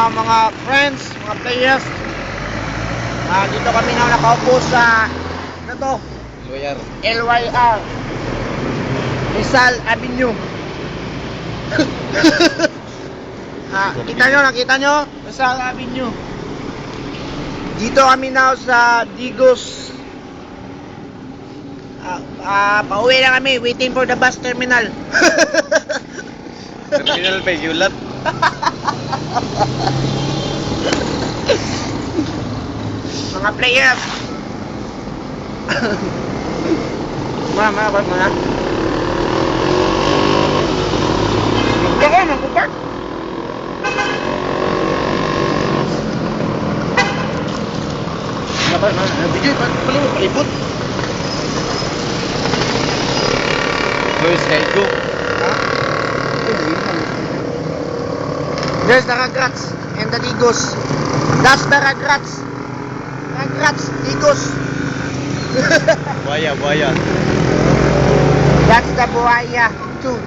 mga friends, mga players. Dito kami na nakaupo sa ano to? LYR Rizal Avenue. Nakita nyo? Rizal Avenue. Dito kami na sa Digos. Pauwi na kami, waiting for the bus terminal. Terminal ba yulat? Mga players. Mana, balik mana? Magkakain, magkupak. Mana, video, paling mo palibot. Luis Hego. There's the Ragrats and the Digos. That's the Ragrats. Ragrats, Digos. Buaya. That's the Buaya too.